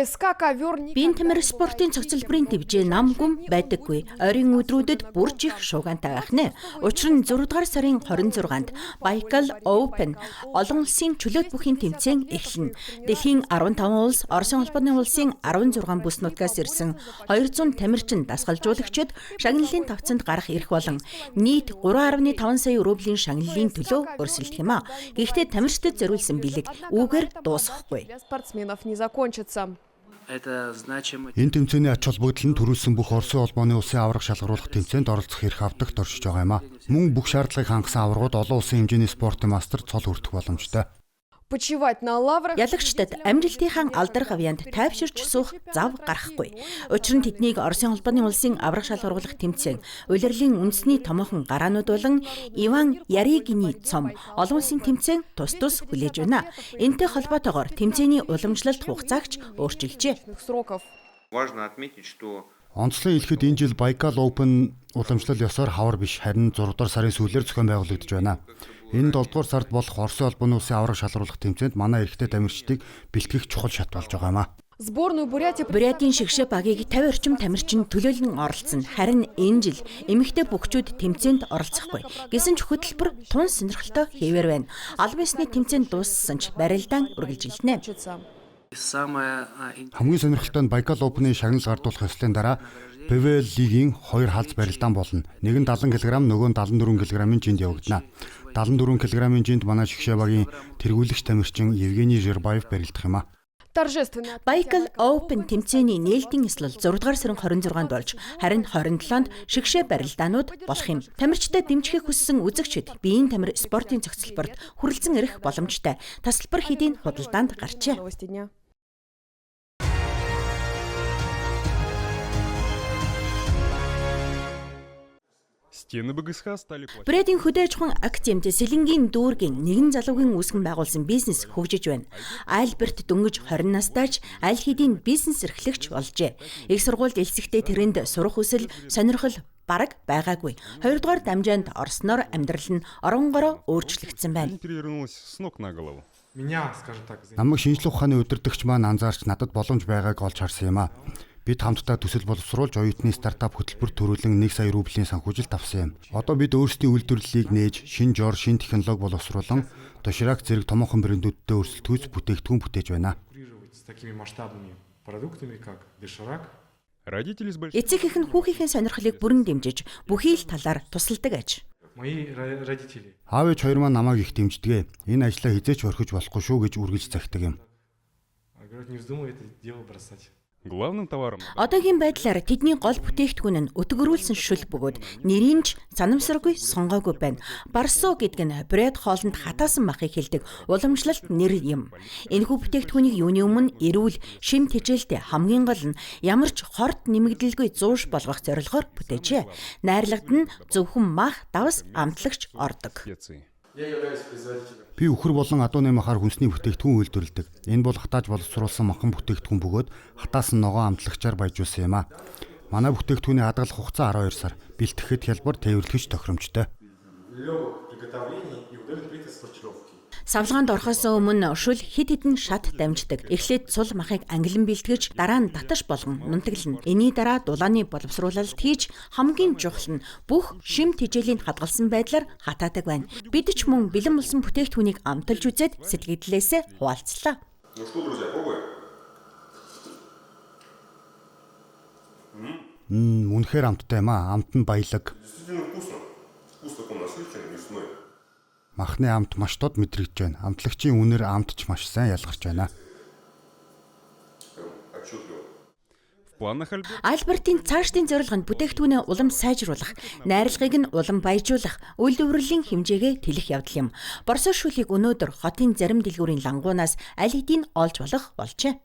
Биеийн тамир спортын цогцлборын төвжээ нам гүм байдаггүй. Ойрын өдрүүдэд бүрж их шуугантай байх нэ. Учир нь 6 дугаар сарын 26-нд Baikal Open олон улсын чөлөөт бүхийн тэмцээн эхэлнэ. Дэлхийн 15 улс, Оросын холбооны улсын 16 бүс нутгаас ирсэн 200 тамирчин дасгалжуулагчид шагналын тавцанд гарах эрх болон нийт 3.5 сая рублийн шагналын төлөө өрсөлдөх юм а. Гэхдээ тамирчдад зориулсан бэлэг үүгээр дуусахгүй. Энэ тэмцээний ач холбогдол нь төрүүлсэн бүх Оросын холбооны улсын аварга шалгаруулах тэмцээнд оролцох эрх авдагт оршиж байгаа юм а. Мөн бүх шаардлагыг хангасан аваргууд олон улсын хэмжээний спортын мастер цол хүртэх боломжтой. Ялагчдад амжилтынхаа алдар гавьянд тайвширч суух зав гарахгүй. Учир нь тэднийг Оросын холбооны улсын аварга шалгаруулах тэмцээн, улирлын үндэсний томоохон гараанууд болон Иван Яригины цом олон улсын тэмцээн тус тус хүлээж байна. Энэтэй холбоотойгоор тэмцээний уламжлалт хугацаагч өөрчилжээ. Онцлог хэлэхэд энэ жил Baikal Open уламжлал ёсоор хавар биш, харин 6 дугаар сарын сүүлээр зохион байгуулагдаж байна. Энэ 7 дугаар сард болох Оросын холбооны улсын аварга шалгаруулах тэмцээнд манай эрэгтэй тамирчдыг бэлтгэх чухал шат болж байгаа юм а. Бурятийн шигшээ багийг 50 орчим тамирчин төлөөлөн оролцсон. Харин энэ жил эмэгтэй бүгчүүд тэмцээнд оролцохгүй. Гэсэн ч хөтөлбөр тун сонирхолтой хэвээр байна. Албан ёсны тэмцээнд дууссан ч барилдаан үргэлжилнэ. Хамгийн сонирхолтой нь Baikal Open-ийн шагнал гардуулах ёслын дараа PVL лигийн 2 халз барилдаан болно. Нэг нь 70 кг, нөгөө нь 74 кг-ийн жинд явагдана. 74 кг-ийн жинд манай шигшээ багийн тэргүүлэгч тамирчин Евгений Жербаев барилдах юм а. Baikal Open тэмцээний нээлтийн ёслол 6 дугаар сарын 26-нд болж, харин 27-нд шигшээ барилдаанууд болох юм. Тамирчдад дэмжихийг хүссэн үзэгчид биеийн тамир спортын цогцлборт хүрэлцэн ирэх боломжтой. Тасалбар хэдийн худалдаанд гарчээ. Брэдийн хөдөө аж ахуйн акцент Сэлэнгийн дүүргийн нэгэн залуугийн үүсгэн байгуулсан бизнес хөгжиж байна. Альберт дөнгөж 20 настайч аль хэдийн бизнес эрхлэгч болжээ. Их сургуульд элсэгтэй тэрэнд сурах хүсэл, сонирхол бараг байгаагүй. 2 дугаар дамжаанд орсноор амьдрал нь оронгороо өөрчлөгдсөн байна. Намайг шинжлэх ухааны удирдагч маань анзаарч надад боломж байгааг олж харсан юм а. Бид хамтдаа төсөл боловсруулж оюутны стартап хөтөлбөр төрүүлэн 1 сая рублийн санхүүжилт авсан юм. Одоо бид өөрсдийн үйлдвэрлэлийг нээж, шинэ жор, шинэ технологи боловсруулан доширак зэрэг томоохон брэндүүдтэй өрсөлдөөс бүтээгдэхүүн бүтээж байна. Эцэг эх нь хүүхийнхээ сонирхлыг бүрэн дэмжиж, бүхий л талаар тусалдаг аж. Аав ээж хоёр маань намайг их дэмждэг. Энэ ажлаа хизээч орхиж болохгүй шүү гэж үргэлж захидаг юм. Одоогийн байдлаар тэдний гол бүтээгдэхүүн нь өтгөрүүлсэн шүл бөгөөд нэрийн ч санамсаргүй сонгоогүй байна. Барсо гэдэг нь бред хоолнд хатаасан махыг хэлдэг уламжлалт нэр юм. Энэхүү бүтээгдэхүүнийг юуны өмнө эрүүл, шим тэжээлтэй хамгийн гол нь ямар ч хорт нэмэгдэлгүй зууш болгох зорилгоор бүтээжээ. Найрлагад нь зөвхөн мах, давс, амтлагч ордог. Би өхөр болон адууны махаар хүнсний бүтээгдэхүүн үйлдвэрлэдэг. Энэ бол хатааж боловсруулсан махан бүтээгдэхүүн бөгөөд хатаасан ногоо амтлагчаар баяжуулсан юм а. Манай бүтээгдэхүүний хадгалах хугацаа 12 сар. Бэлтгэхэд хялбар, тээвэрлэгч тохиромжтой. Савлгаанд орохоос өмнө шүл хэд хэдэн шат дамждаг. Эхлээд цул махыг ангилан бэлтгэж, дараа нь таташ болгон нунтаглана. Энийн дараа дулааны боловсруулалт хийж, хамгийн чухал нь бүх шим тэжээлийн хадгалсан байдлаар хатаадаг байна. Бид ч мөн бэлэн болсон бүтээгдэхүүнийг амталж үзээд сэтгэлдлээсээ хуваалцлаа. Үнэхээр амттай юм а. Амт нь баялаг. Махны амт маш дод мэдрэгдэж байна. Амтлагчийн үнээр амт ч маш сайн ялгарч байна. Альбертийн цаашдын зорилго нь бүтээгдэхүүнээ улам сайжруулах, найрлагыг нь улам баяжуулах, үйлдвэрлэлийн хэмжээгээ тэлэх явдал юм. Борсоо шүлийг өнөөдөр хотын зарим дэлгүүрийн лангуунаас аль хэдийн олж болох болжээ.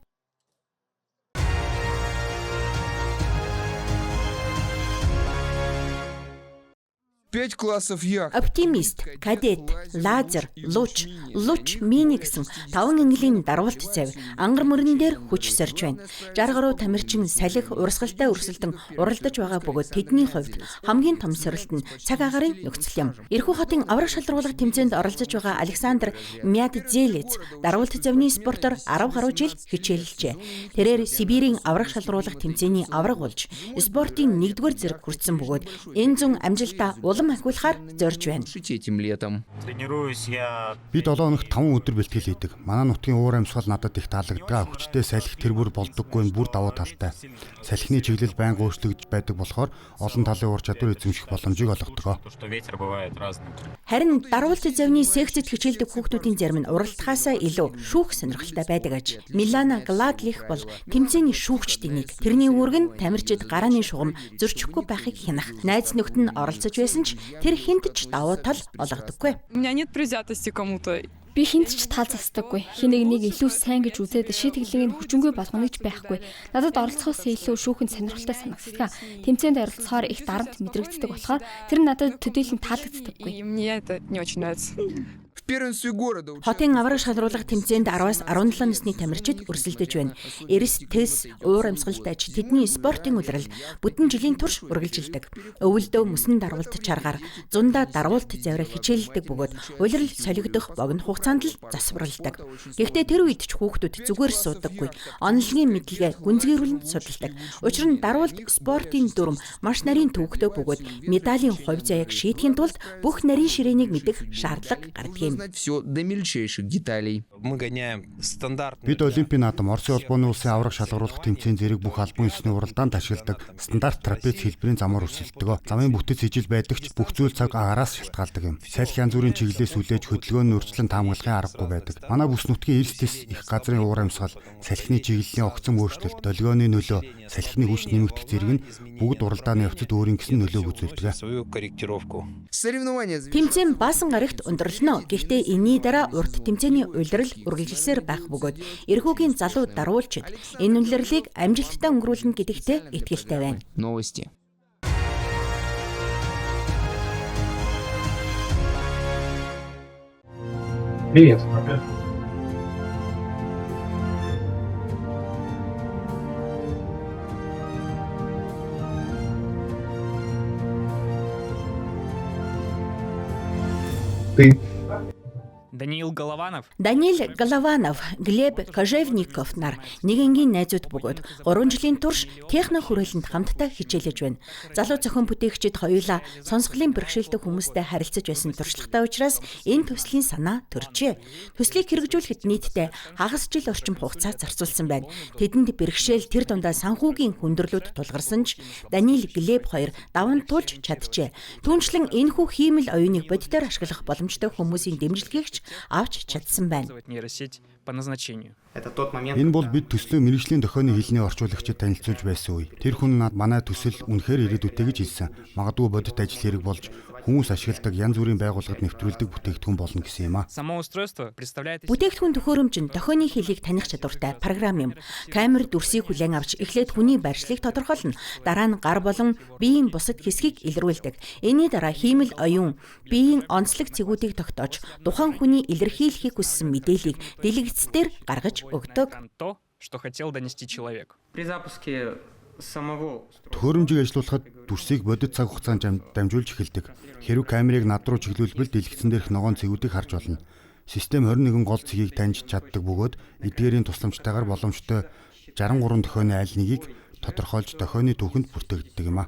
5 классов як. Оптимист, кадет, лазер, луч, мини гэсэн 5 английн дарвалт завь ангар мөрөн дээр хүч сорж байна. 60 гаруй тамирчин салхи урсгалтай өрсөлдөн уралдаж байгаа бөгөөд тэдний хувьд хамгийн том сорилт нь цаг агарын нөхцөл юм. Ирхүү хотын аврах шалруулга тэмцээнд оролцож байгаа Александр Мядзелец дарвалт завны спортоор 10 гаруй жил хичээлжээ. Тэрээр Сибирийн аврах шалруулга тэмцээний авраг болж спортын 1-р зэрэг хүрсэн бөгөөд энэ зүүн амжилтаа улам ахиулахаар зорж байна. Этим летом. Би 7 хоногт 5 өдөр бэлтгэл хийдэг. Манай нутгийн уур амьсгал надад их таалагддаг. Хүчтэй салхи тэр бүр болдоггүй бүр давуу талтай. Салхины чиглэл байнга өөрчлөгдөж байдаг болохоор олон талын ур чадвар эзэмших боломжийг олгодог. Харин дарвалт завны секцэд хичээлдэг хүүхдүүдийн зарим нь уралдахаасаа илүү шүүх сонирхолтой байдаг аж. Милана Гладлих бол тэмцээний шүүгчдийн нэг. Тэрний үүрэг нь тамирчид гарааны шугам зөрчихгүй байхыг хянах. Найз нөхд нь оролцож байсан ч тэр хинт ч давуу тал олгодоггүй. У меня нет предвзятости кому-то. Би хинт ч таал застаггүй. Хэнийг нэг илүү сайн гэж үзээд шийдвэрлэгийг хүчингүй болгоно гэж байхгүй. Надад оролцохоос илүү шүүхэнд сонирхолтой санагддаг. Тэмцээнд оролцохоор их дарамт мэдрэгддэг болохоор тэр надад төдийлөн таалагддаггүй. И мне это не очень нравится. В первенстве города. Хотын аврах шалруулга тэмцээнд 10-аас 17 насны тамирчид өрсөлдөж байна. Эрс, тэс, уур амьсгалтай тэдний спортын улирал бүтэн жилийн турш үргэлжилдэг. Өвөлдөө мөсөн дарвалт чаргаар зундаа дарвалт завраа хичээлдэг бөгөөд улирал солигдох богино хугацаанд л засварладаг. Гэхдээ тэр үед ч хүүхдүүд зүгээр суудаггүй. Онолгийн мэдлэгээ гүнзгийрүүлэн судалдаг. Учир нь дарвалт спортын дүрм маш нарийн төвөгтэй бөгөөд медалийн хувь заяаг шийдэхийн тулд бүх нарийн ширээнийг мэдэх шаардлага гардаг юм. Все до мельчайших деталей. Бид Олимпийн наадам Оросын улбооны улсын аврах шалгаруулах тэмцээн зэрэг бүх албан ёсны уралдаанд ашигладаг стандарт трапез хэлбэрийн замаар өрсөлддөг. Замын бүтэц ижил байдаг ч бүх зүйл цаг агаараас шалтгаалдаг юм. Салхи янз бүрийн чиглэлээс үлээж хөдөлгөөний өөрчлөлт таамаглахын аргагүй байдаг. Манай бүс нутгийн эрс тэс их газрын уур амьсгал, салхины чиглэлийн огцом өөрчлөлт, долгионы нөлөө, салхины хүч нэмэгдэх зэрэг нь бүгд уралдааны явцад өөрийн гэсэн нөлөөг үзүүлдэг. Соревнования. Тэмцээн баасан гарагт өндөрлөнө. Гэхдээ энэний дараа урт тэмцээний улирал үргэлжилсээр байх бөгөөд эрхүүгийн залуу дарвуулчид энэ улирлыг амжилттай өнгөрүүлнэ гэдэгтээ итгэлтэй байна. Новости. Привет. Ты. Даниил Голованов. Даниил Голованов, Глеб Кожевников нар нэгэнгийн найзууд бөгөөд 3 жилийн турш техно хүрээлэнд хамтдаа хичээлж байна. Залуу зохион бүтээгчид хоёулаа сонсголын бэрхшээлтэй хүмүүстэй харилцаж байсан туршлагатай учраас энэ төслийн санаа төржээ. Төслийг хэрэгжүүлэхэд нийтдээ хагас жил орчим хугацаа зарцуулсан байна. Тэдэнд бэрхшээл тэр дундаа санхүүгийн хүндрэлүүд тулгарсан ч Даниил Глеб хоёр даван туулж чаджээ. Түүнчлэн энэхүү хиймэл оюуныг бодитоор ашиглах боломжтой хүмүүсийн дэмжлэгийг авч чадсан байна. Нейросеть по назначению. Энэ бол бид төслөө мэрэгжлийн дохионы хэлний орчуулагчид танилцуулж байсан үе. Тэр хүн над манай төсөл үнэхээр ирээдүйтэй гэж хэлсэн. Магадгүй бодит ажил хэрэг болж хүмүүс ашигладаг янз бүрийн байгууллагад нэвтрүүлдэг бүтээгдэхүүн болно гэсэн юм а. Само устройство представляет Бүтээгдэхүүн төхөөрөмж нь дохионы хэлийг таних чадвартай програм юм. Камер дүрсийг хүлээн авч эхлээд хүний байршлыг тодорхойлно. Дараа нь гар болон биеийн бусад хэсгийг илрүүлдэг. Энийн дараа хиймэл оюун биеийн онцлог цэгүүдийг тогтоож тухайн хүний илэрхийлэхийг хүссэн мэдээллийг дэлгэцээр гаргаж өгдөг. то, что хотел донести человек. При запуске самого Төхөөрөмжийг ажилуулахад дүрсийг бодит цаг хугацаанд дамжуулж эхэлдэг. Хэрв камерыг над руу чиглүүлбэл дэлгэцэн дээрх ногоон цэгүүдийг харж болно. Систем 21 гол цэгийг таньж чаддаг бөгөөд эдгээрийн тусламжтайгаар боломжтой 63 дохионы аль нэгийг тодорхойлж дохионы түүхэнд бүртгэгддэг юм а.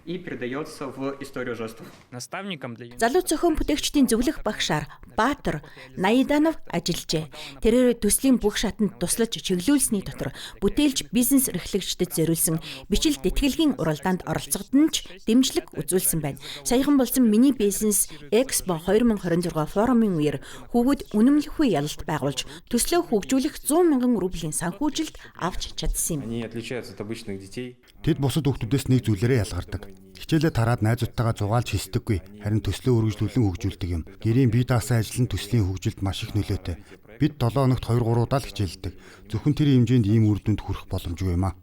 и передается в историю жестов. Наставником для Залуу зохион бүтээгчдийн зөвлөх багшаар Баатар Наяданов ажиллажээ. Тэрээр төслийн бүх шатанд туслаж чиглүүлсний дотор бүтээлч бизнес эрхлэгчдэд зориулсан бичил тэтгэлгийн уралдаанд оролцоход нь ч дэмжлэг үзүүлсэн байна. Саяхан болсон Миний бизнес Экспо 2026 форумын үеэр хүүгүүд үнэмлэхгүй ялалт байгуулж төслөө хөгжүүлэх 100 мянган рублийн санхүүжилт авч чадсан юм. Они отличаются от обычных детей. Тэд бусад хүүхдүүдээс нэг зүйлээрээ ялгардаг. Хичээлээ тараад найзуудтайгаа зугаалж хийсдэггүй. Харин төслөө үргэлжлүүлэн хөгжүүлдэг юм. Гэрийн бие даасан ажил нь төслийн хөгжилд маш их нөлөөтэй. Бид 7 хоногт 2-3 удаа л хичээлдэг. Зөвхөн тэр хэмжээнд ийм үр дүнд хүрэх боломжгүй юм а.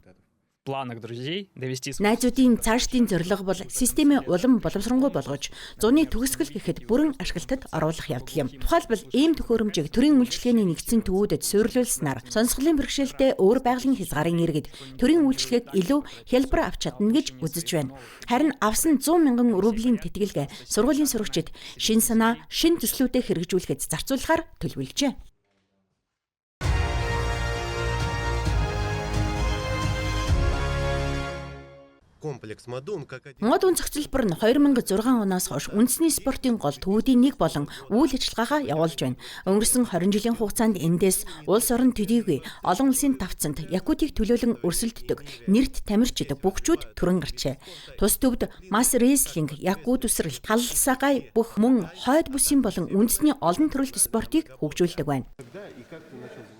планах друзей довести Найзуудын цаашдын зорилго бол системээ улам боловсронгуй болгож, зуны төгсгөл гэхэд бүрэн ашиглалтад оруулах явдал юм. Тухайлбал ийм төхөөрөмжийг төрийн үйлчилгээний нэгдсэн төвүүдэд суйрлуулснаар сонсголын бэрхшээлтэй өөр байгалийн хязгаарын иргэд төрийн үйлчилгээг илүү хялбар авч чадна гэж үзэж байна. Харин авсан 100 мянган рублийн тэтгэлгээ сургуулийн сурагчид шин санаа, шин төслүүдэд хэрэгжүүлэхэд зарцуулахаар төлөвлөжээ. Мод үн цогцлбор нь 2006 оноос хойш үндэсний спортын гол төвүүдийн нэг болон үйл ажиллагаагаа явуулж байна. Өнгөрсөн 20 жилийн хугацаанд эндээс улс орон төдийгүй олон улсын давцанд Якутийг төлөөлөн өрсөлддөг нэрт тамирчид бүгчүүд төрөн гарчээ. Тус төвд мас рестлинг, Якут үсрэлт, халсагай бүх мөн хойд бүсийн болон үндэсний олон төрөлт спортыг хөгжүүлдэг байна.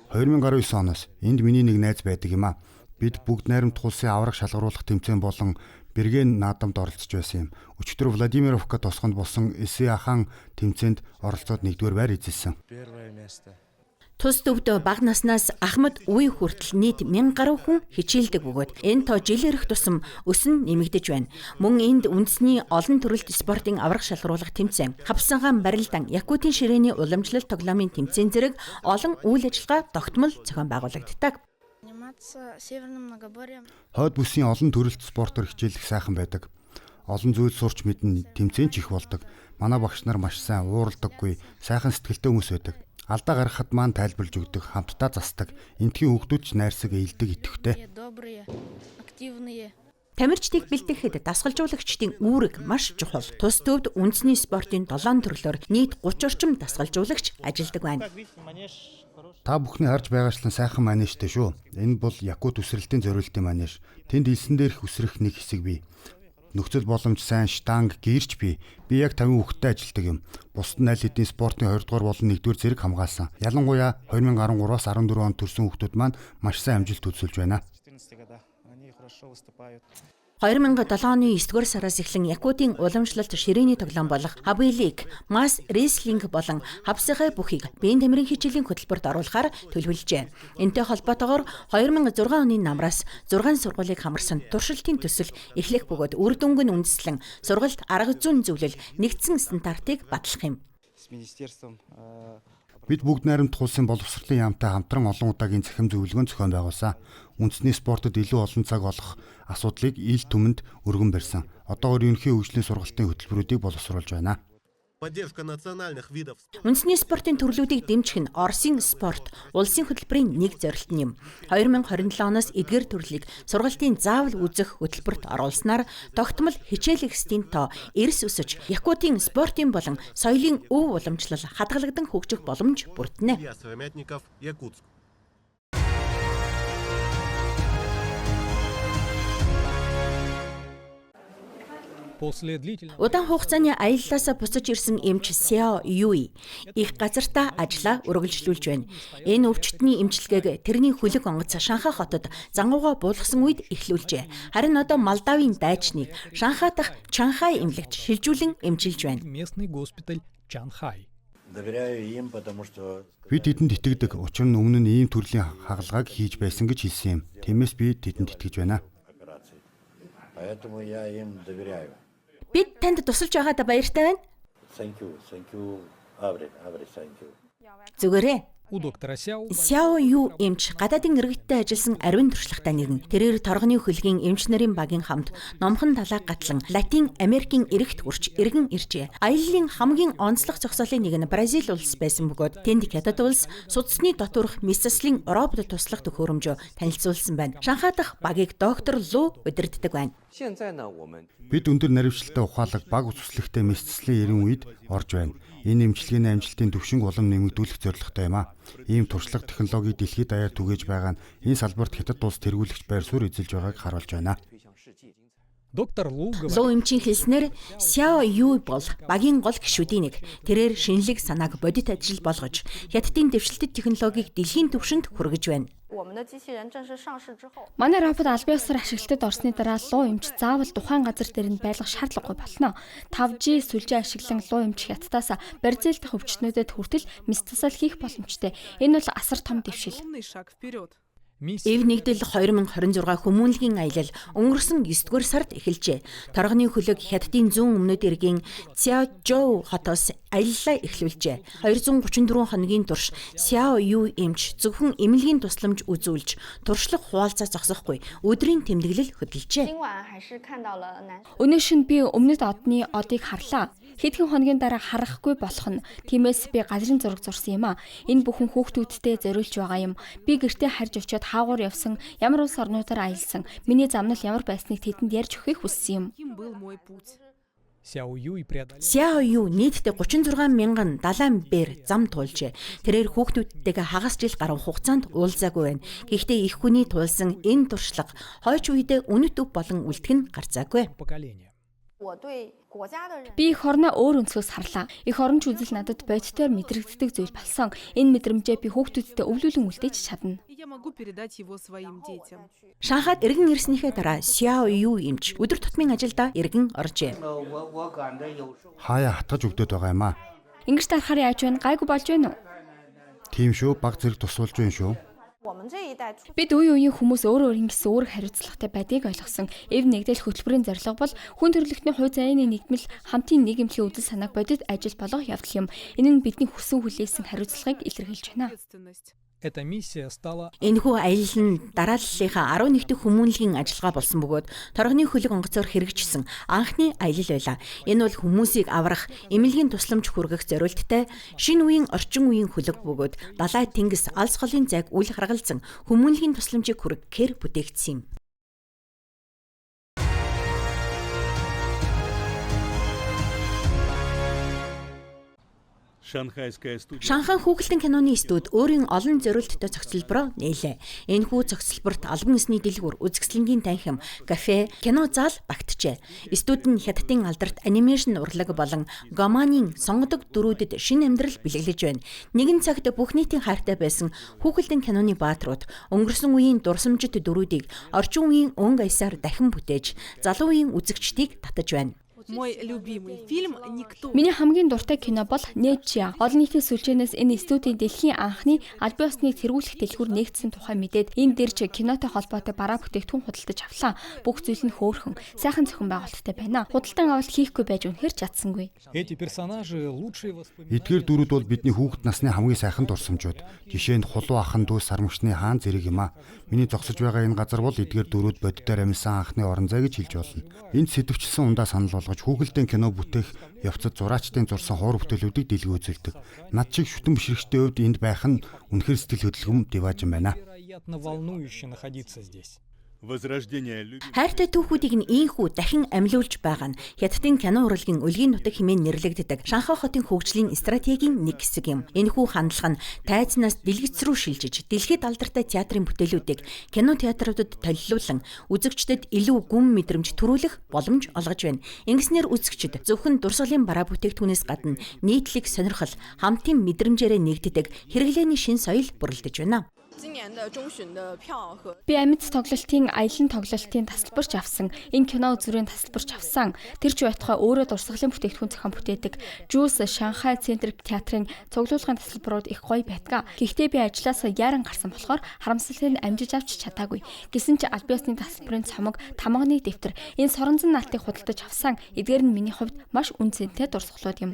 2019 оноос энд миний нэг найз байдаг юм а. Бид бүгд найрамдах улсын авраг шалгаруулах тэмцээн болон Берген наадамд оролцож байсан юм. Өчигдөр Владимировка тосгонд болсон Исиахан тэмцээнд оролцоод 1-р байр эзэлсэн. Тус төвд бага наснаас Ахмад үе хүртэл нийт 1000 гаруй хүн хичээлдэг бөгөөд энэ тоо жил ирэх тусам өсөн нэмэгдэж байна. Мөн энд үндэсний олон төрөлт спортын авраг шалгаруулах тэмцээн, хавсангаан барилдан, Якутын ширээний уламжлалт тоглоомын тэмцээн зэрэг олон үйл ажиллагаа тогтмол зохион байгуулагддаг. Хойд бүсийн олон төрөлт спортоор хичээлэх сайхан байдаг. Олон зүйл сурч мэднэ, тэмцээн ч их болдог. Манай багш нар маш сайн ууралдаггүй, сайхан сэтгэлтэй хүмүүс байдаг. Алдаа гаргахад маань тайлбарлаж өгдөг, хамтдаа засдаг. Энтхийн хүүхдүүд ч найрсаг ээлдэг идэвхтэй. Тамирчдыг бэлтгэхэд дасгалжуулагчдын үүрэг маш чухал. Тус төвд үндэсний спортын 7 төрлөөр нийт 30 орчим дасгалжуулагч ажилладаг байна. Та бүхний харж байгаачлан сайхан манежтэй шүү. Энэ бол Якут үсрэлтийн зориултын манеж. Тэнд илсэн дээрх үсрэх нэг хэсэг бий. Нөхцөл боломж сайн штанг, гэрч бий. Би яг 50 хүүхэдтэй ажилладаг юм. Бусад айл хэдийн спортын 20 дугаар болон 1-р зэрэг хамгаалсан. Ялангуяа 2013-аас 14 онд төрсэн хүүхдүүд маань маш сайн амжилт үзүүлж байна. 2007 оны 9-р сараас эхлэн Якутын уламжлалт ширээний тоглоом болох Хабилик, мас рестлинг болон хавсагай бүхийг биеийн тамирын хичээлийн хөтөлбөрт оруулахаар төлөвлөжээ. Энтэй холбоотойгоор 2006 оны намраас 6 сургуулийг хамарсан туршилтын төсөл эхлэх бөгөөд үр дүнг нь үндэслэн сургалт арга зүйн зөвлөл нэгдсэн стандартыг батлах юм. Бид бүгд найрамдах улсын боловсролын яамтай хамтран олон удаагийн захим зөвлөгөөнд зохион байгуулсан. Үндэсний спортод илүү олон цаг олох асуудлыг ил түмэнд өргөн барьсан. Одоогоор ерөнхий хөгжлийн сургалтын хөтөлбөрүүдийг боловсруулж байна. Үндэсний спортын төрлүүдийг дэмжих нь Оросын спорт улсын хөтөлбөрийн нэг зорилт нь юм. 2027 оноос эдгээр төрлийг сургалтын заавал үзэх хөтөлбөрт оруулснаар тогтмол хичээл эсдийн тоо эрс өсөж, Якутын спортын болон соёлын өв уламжлал хадгалагдан хөгжих боломж бүрдэнэ. Удаан хугацааны аяллаасаа буцаж ирсэн эмч Сяо Юй их газартаа ажлаа үргэлжлүүлж байна. Энэ өвчтний эмчилгээг тэрний хөлөг онгоц Шанхай хотод зангууга буулгасан үед эхлүүлжээ. Харин одоо Молдавийн дайчныг Шанхай дахь Чанхай эмнэлэгт шилжүүлэн эмчилж байна. Би тэдэнд итгэдэг. Учир нь өмнө нь ийм төрлийн хагалгааг хийж байсан гэж хэлсэн юм. Тиймээс би тэдэнд итгэж байна. Бид танд тусалж байгаадаа баяртай байна. Зүгээрээ. Сяо Ю эмч гадаадын иргэдтэй ажилласан ариун туршлагатай нэгэн. Тэрээр торгоны хөлгийн эмч нарын багийн хамт номхон талааг гатлан Латин Америкийн иргэд хүрч иргэн иржээ. Аяллаа хамгийн онцлог зогсоолын нэг нь Бразил улс байсан бөгөөд тэнд Хятад улс судасны дотоорх Мисцлын Европод туслах төхөөрөмжөө танилцуулсан байна. Шанхай дахь багийг доктор Лу удирддаг байна. Бид өндөр наривчлалтай ухаалаг баг үсвэлэгтэй Мисцлийн эрен үед орж байна. Энэ эмчилгээний амжилтын түвшинг улам нэмэгдүүлэх зорилготой юм а. Ийм туршлага технологи дэлхийд даяар түгээж байгаа нь энэ салбарт Хятад улс тэргүүлэгч байр суурь эзэлж байгааг харуулж байна. Лу эмчийн хэлснээр Сяо Ю бол багийн гол гишүүдийн нэг. Тэрээр шинэлэг санааг бодит ажил болгож Хятадын дэвшилтэт технологиг дэлхийн түвшинд хүргэж байна. Манай робот албан ёсоор ашиглалтад орсны дараа луу эмч заавал тухайн газар дээр нь байлгах шаардлагагүй болно. 5G сүлжээ ашиглан луу эмч Хятадаас Бразил дахь өвчтнүүдэд хүртэл мисцасал хийх боломжтой. Энэ бол асар том дэвшил. Эв нэгдэл 2026 хүмүүнлэгийн аялал өнгөрсөн 9-р сард эхэлжээ. Торгоны хөлөг Хятадын зүүн өмнөд эргийн Цзяожоу хотоос аяллаа эхлүүлжээ. 234 хоногийн турш Сяо Ю эмч зөвхөн эмнэлгийн тусламж үзүүлж, туршлага хуваалцаа зогсохгүй өдрийн тэмдэглэл хөдөлжээ. Өнөө шөнө би өмнөд одны одыг харлаа. Хэдхэн хоногийн дараа харахгүй болох нь. Тиймээс би газрын зураг зурсан юм а. Энэ бүхэн хүүхдүүдтэй зориулж байгаа юм. Би гэртээ харж очиод хаагуур явсан, ямар улс орнуудаар аялсан. Миний замнал ямар байсныг тэдэнд ярьж өгөхийг хүссэн юм. Сяо Ю нийтдээ 36 мянган далайн бээр зам туулжээ. Тэрээр хүүхдүүдтэйгээ хагас жил гаруй хугацаанд уулзаагүй байна. Гэхдээ их хүний туулсан энэ туршлага хойч үедээ үнэт өв болон үлдэх нь гарцаагүй. Би их орноо өөр өнцгөөс харлаа. Их оронч үзэл надад бодитоор мэдрэгддэг зүйл болсон. Энэ мэдрэмжээ би хүүхдүүдтэй өвлүүлэн үлдээж чадна. Шанхайд иргэн ирснийхээ дараа Сяо Ю эмч өдөр тутмын ажилдаа иргэн оржээ. Хаяа хатгаж өгдөд байгаа юм а. Ингэж тарахаар яаж вэ? Гайгүй болж байна уу? Тийм шүү, баг зэрэг тусуулж байна шүү. Бид үе үеийн хүмүүс өөр гэсэн үүрэг хариуцлагатай байдгийг ойлгосон. Эв нэгдэл хөтөлбөрийн зорилго бол хүн төрөлхтний хувь заяаны нэгдмэл хамтын нийгэмлэгийн үзэл санааг бодит ажил болгох явдал юм. Энэ нь бидний хүссэн хүлээсэн хариуцлагыг илэрхийлж байна. Эта миссия стала Энэхүү аялал нь дарааллынхаа 11 дэх хүмүүнлэгийн ажиллагаа болсон бөгөөд торгоны хөлөг онгоцоор хэрэгжсэн анхны аялал байлаа. Энэ бол хүмүүсийг аврах, эмнэлгийн тусламж хүргэх зорилттой шинэ үеийн орчин үеийн хөлөг бөгөөд далай тэнгис алс холын зайг үл харгалзан хүмүүнлэгийн тусламжийг хүргэхээр бүтээгдсэн юм. Шанхай хүүхэлдэйн киноны студи өөрийн олон зориулттай цогцлбороо нээлээ. Энэхүү цогцлборт албан ёсны дэлгүүр, үзэсгэлэнгийн танхим, кафе, кино зал багтжээ. Студи нь Хятадын алдарт анимашн урлаг болон Гоманийн сонгодог дөрүүдэд шинэ амьдрал бэлэглэж байна. Нэгэн цагт бүх нийтийн хайртай байсан хүүхэлдэйн киноны бааtruуд өнгөрсөн үеийн дурсамжит дөрүүдийг орчин үеийн өнгө аясаар дахин бүтээж, залуу үеийн үзэгчдийг татаж байна. Миний хамгийн дуртай кино бол Нэчиа. Олон нийтийн сүлжээнээс энэ студийн дэлхийн анхны албан ёсныг тэргүүлэх дэлгүүр нэгдсэн тухай мэдээд энэ дэрж кинотой холбоотой бараа бүтээгдэхүүн худалдаж авлаа. Бүх зүйл нь хөөрхөн, сайхан зохион байгуулалттай байна. Худалдан авалт хийхгүй байж үнэхээр чадсангүй. эти персонажи лучшие воспоминания. Эдгээр дөрүүд бол бидний хүүхэд насны хамгийн сайхан дурсамжууд. Жишээ нь Хулуу ахын дүү Сармагчны хаан зэрэг юм а. Миний зогсож байгаа энэ газар бол эдгээр дөрүүд бодитоор амьсан анхны орон зай гэж хэлж болно. Энд сэдвчилсэн ундаа санал болгож хүүхэлдэйн кино бүтээх явцад зураачдын зурсан хуур бүтээлүүдийг дэлгүү үзүүлдэг. Над шиг шүтэн бишрэгчтэй хувьд энд байх нь үнэхэр сэтгэл хөдлөм диваажин байна. Невероятно волнующе находиться здесь. Хайртай түүхүүдийг нь ийхүү дахин амьлуулж байгаа нь Хятадын кино урлагийн өлгийн нутаг хэмээн нэрлэгддэг Шанхай хотын хөгжлийн стратегийн нэг хэсэг юм. Энэхүү хандлага нь тайзнаас дэлгэц рүү шилжиж, дэлхийд алдартай театрын бүтээлүүдийг кино театруудад толилуулан үзэгчдэд илүү гүн мэдрэмж төрүүлэх боломж олгож байна. Ингэснээр үзэгчид зөвхөн дурсгалын бараа бүтээгдэхүүнээс гадна нийтлэг сонирхол, хамтын мэдрэмжээрээ нэгддэг хэрэглээний шин соёл бүрэлдэж байна. Би амьд тоглолтын аялын тоглолтын тасалбарч авсан. Энэ кино үзүүрийн тасалбарч авсан. Тэр ч байтугай өөрөө дурсгалын бүтээгдэхүүн зохион бүтээдэг Juice Шанхай Центрик театрын цуглуулгын тасалбарууд их гоё байдаг. Гэхдээ би ажилласаа яаран гарсан болохоор харамсалтай амжиж авч чадаагүй. Гэсэн ч албан ёсны тасалбарын цомог, тамганы дэвтэр, энэ соронзон наалтыг худалдаж авсан. Эдгээр нь миний хувьд маш үнцэнтэй дурсгалууд юм.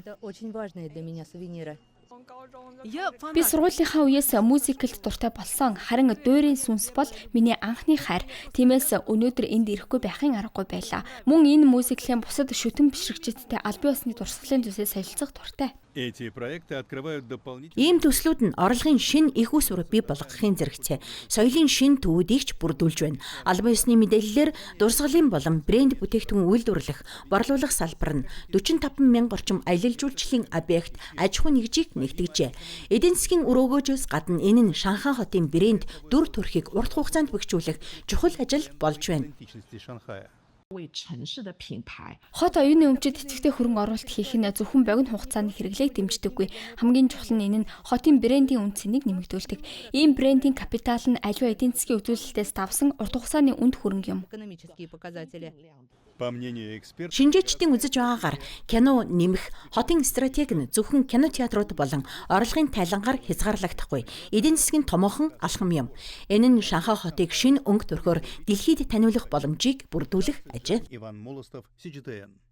Би сургуулийнхаа үеэс музикэлд дуртай болсон. Харин дуурийн сүнс бол миний анхны хайр. Тиймээс өнөөдөр энд ирэхгүй байхын аргагүй байлаа. Мөн энэ музиклийн бусад шүтэн бишрэгчдтэй албан ёсны дурсгалын зүйлсээ солилцох дуртай. Ийм төслүүд нь орлогын шин их усүр бий болгохын зэрэгцээ соёлын шин төвүүдийг ч бүрдүүлж байна. Албан ёсны мэдээллээр дурсгалын болон брэнд бүтээгдэхүүн үйлдвэрлэх, борлуулах салбар нь 45 мянга орчим аялал жуулчлалын объект аж ахуй нэгжийг нэгтгэжээ. Эдийн засгийн өрөөгөөжөөс гадна энэ нь Шанхай хотын брэнд дүр төрхийг урт хугацаанд бэхжүүлэх чухал ажил болж байна. Хот оюуны өмчөд эцэгтэй хөрөнгө оруулалт хийх нь зөвхөн богино хугацааны хэрэглээг дэмждэггүй. Хамгийн чухал нь энэ нь хотын брендийн үн цэнийг нэмэгдүүлдэг. Ийм брендийн капитал нь аливаа эдийн засгийн үзүүлэлтээс давсан урт хугацааны үнд хөрөнгө юм. Шинжээчдийн үзэж байгаагаар кино нэмэх хотын стратеги нь зөвхөн кино театрууд болон орлогын тайлангаар хязгаарлагдахгүй. Эдийн засгийн томоохон алхам юм. Энэ нь Шанхай хотыг шинэ өнгө төрхөөр дэлхийд таниулах боломжийг бүрдүүлэх ажээ. Иван Молостов, CGTN.